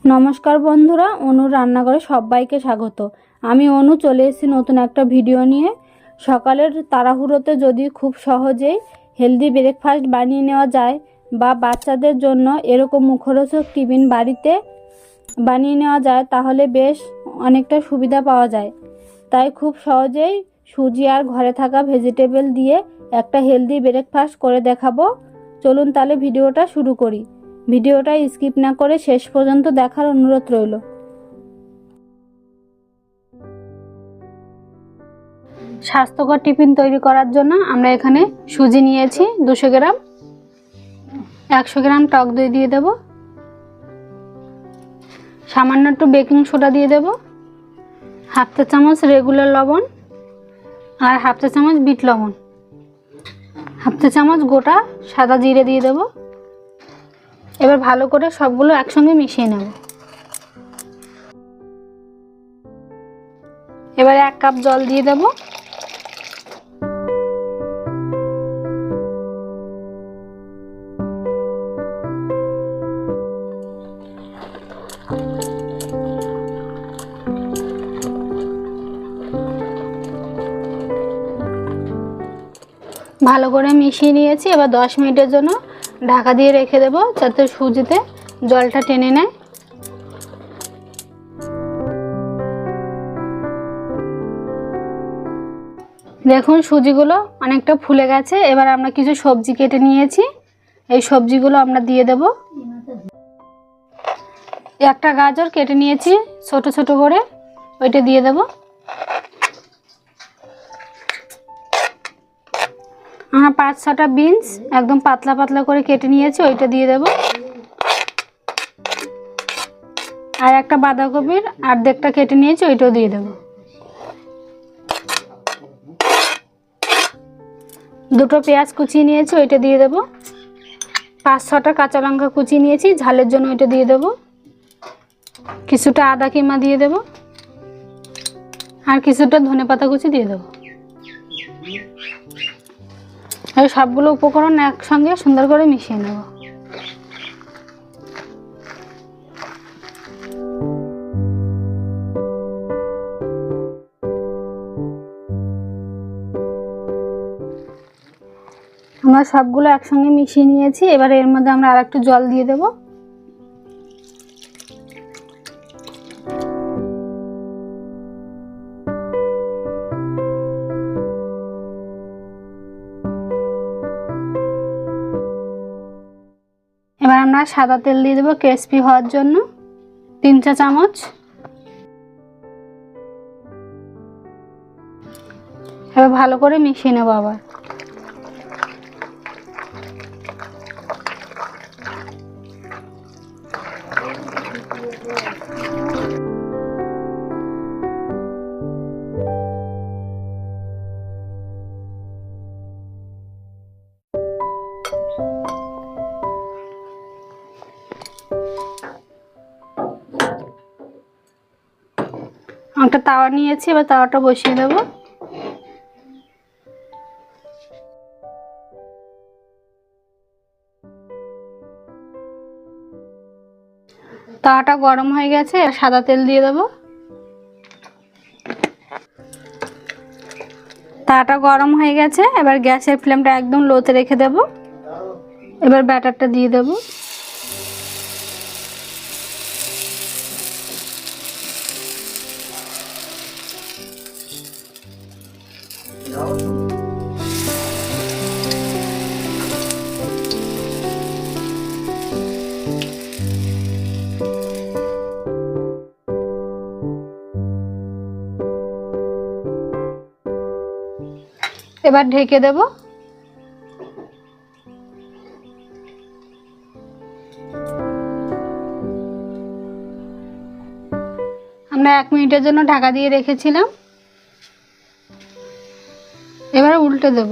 নমস্কার বন্ধুরা, অনুর রান্নাঘরে সবাইকে স্বাগত। আমি অনু চলে এসেছি নতুন একটা ভিডিও নিয়ে। সকালের তাড়াহুড়োতে যদি খুব সহজেই হেলদি ব্রেকফাস্ট বানিয়ে নেওয়া যায় বা বাচ্চাদের জন্য এরকম মুখরোচক টিফিন বাড়িতে বানিয়ে নেওয়া যায় তাহলে বেশ অনেকটা সুবিধা পাওয়া যায়। তাই খুব সহজেই সুজি আর ঘরে থাকা ভেজিটেবল দিয়ে একটা হেলদি ব্রেকফাস্ট করে দেখাবো। চলুন তাহলে ভিডিওটা শুরু করি। ভিডিওটা স্কিপ না করে শেষ পর্যন্ত দেখার অনুরোধ রইল। স্বাস্থ্যকর টিফিন তৈরি করার জন্য আমরা এখানে সুজি নিয়েছি 200 গ্রাম, 100 গ্রাম টক দই দিয়ে দেব, সামান্য একটু বেকিং সোডা দিয়ে দেব, হাফ চা চামচ রেগুলার লবণ আর হাফ চা চামচ বিট লবণ, হাফ চা চামচ গোটা সাদা জিরে দিয়ে দেব। এবার ভালো করে সবগুলো একসঙ্গে মিশিয়ে নেব। এবারে 1 কাপ জল দিয়ে দেব। ভালো করে মিশিয়ে নিয়েছি। এবার 10 মিনিটের জন্য ঢাকা দিয়ে রেখে দেব যাতে সুজিতে জলটা টেনে নেয়। দেখুন সুজিগুলো অনেকটা ফুলে গেছে। এবার আমরা কিছু সবজি কেটে নিয়েছি, এই সবজিগুলো আমরা দিয়ে দেব। একটা গাজর কেটে নিয়েছি ছোট ছোট করে, ওইটা দিয়ে দেব। আমরা 5-6টা বিনস একদম পাতলা পাতলা করে কেটে নিয়েছি, ওইটা দিয়ে দেব। আর একটা বাঁধাকপির অর্ধেকটা কেটে নিয়েছি, ওইটাও দিয়ে দেব। 2টো পেঁয়াজ কুচিয়ে নিয়েছি, ওইটা দিয়ে দেব। 5-6টা কাঁচা লঙ্কা কুচিয়ে নিয়েছি ঝালের জন্য, ওইটা দিয়ে দেব। কিছুটা আদা কিমা দিয়ে দেব আর কিছুটা ধনেপাতা কুচি দিয়ে দেব। এই সবগুলো উপকরণ একসঙ্গে সুন্দর করে মিশিয়ে নেব। আমরা সবগুলো একসঙ্গে মিশিয়ে নিয়েছি। এবার এর মধ্যে আমরা আরেকটু জল দিয়ে দেব। এবার আমরা সাদা তেল দিয়ে দেবো ক্রিস্পি হওয়ার জন্য 3 চা চামচ। এবার ভালো করে মিশিয়ে নেব আবার। একটা তাওয়া নিয়েছি, এবার তাওয়াটা বসিয়ে দেব। তাওয়াটা গরম হয়ে গেছে, সাদা তেল দিয়ে দেব। তাওয়াটা গরম হয়ে গেছে, এবার গ্যাসের ফ্লেমটা একদম লোতে রেখে দেব। এবার ব্যাটারটা দিয়ে দেব। এবার ঢেকে দেব। আমরা 1 মিনিটের জন্য ঢাকা দিয়ে রেখেছিলাম। এবার উল্টে দেব।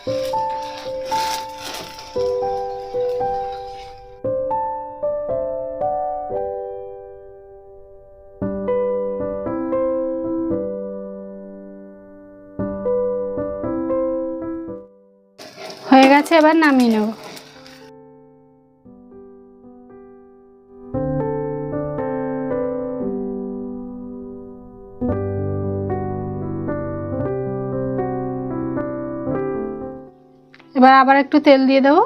হয়ে গেছে, এবার নামিয়ে নেব। এবার আবার একটু তেল দিয়ে দেবো।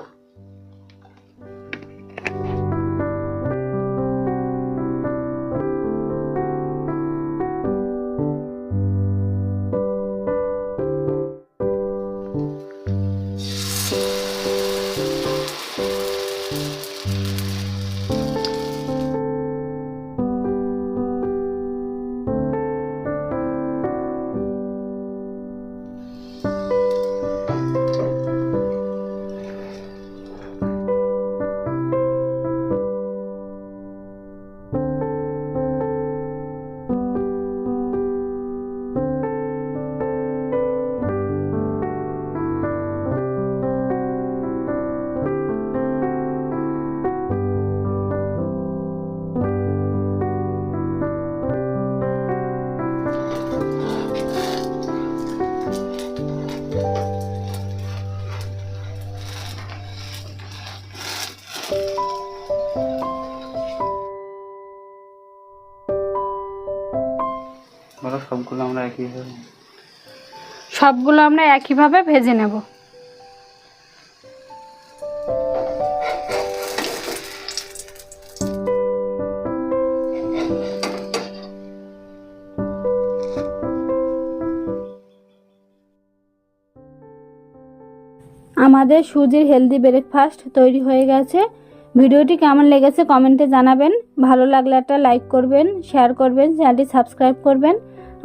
সবগুলো আমরা একইভাবে ভেজে নেব। আমাদের সুজির হেলদি ব্রেকফাস্ট তৈরি হয়ে গেছে। ভিডিওটি কেমন লেগেছে কমেন্টে জানাবেন। ভালো লাগলে একটা লাইক করবেন, শেয়ার করবেন, চ্যানেলটি সাবস্ক্রাইব করবেন।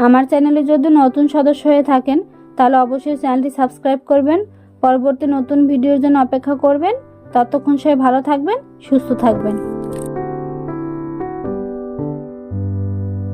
আমার চ্যানেলে যদি নতুন সদস্য হয়ে থাকেন তাহলে অবশ্যই চ্যানেলটি সাবস্ক্রাইব করবেন। পরবর্তী নতুন ভিডিওর জন্য অপেক্ষা করবেন। ততক্ষণ সবাই ভালো থাকবেন, সুস্থ থাকবেন।